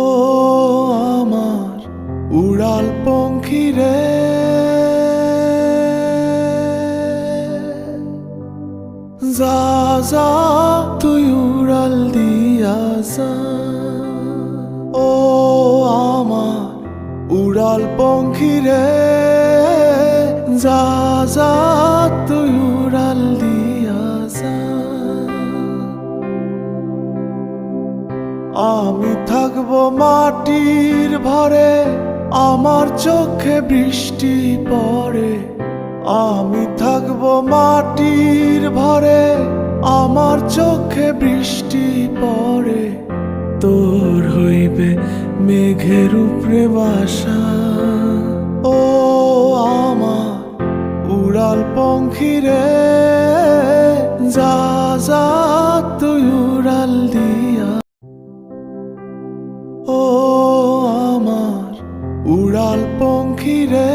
ও আমার উড়াল পঙ্খী রে, যা যা তুই উড়াল দিয়া যা। ও আমার উড়াল পঙ্খী রে, যা যা তুই উড়াল দিয়া যা। আমি থাকবো মাটির ভরে, আমার চোখে বৃষ্টি পড়ে। আমি থাকবো মাটির ভরে, আমার চোখে বৃষ্টি পড়ে। তোর হইবে মেঘের উপরে বাসা। ও আমার উড়াল পঙ্খী রে, যা যা তুই উড়াল দিয়া। ও আমার উড়াল পঙ্খী রে।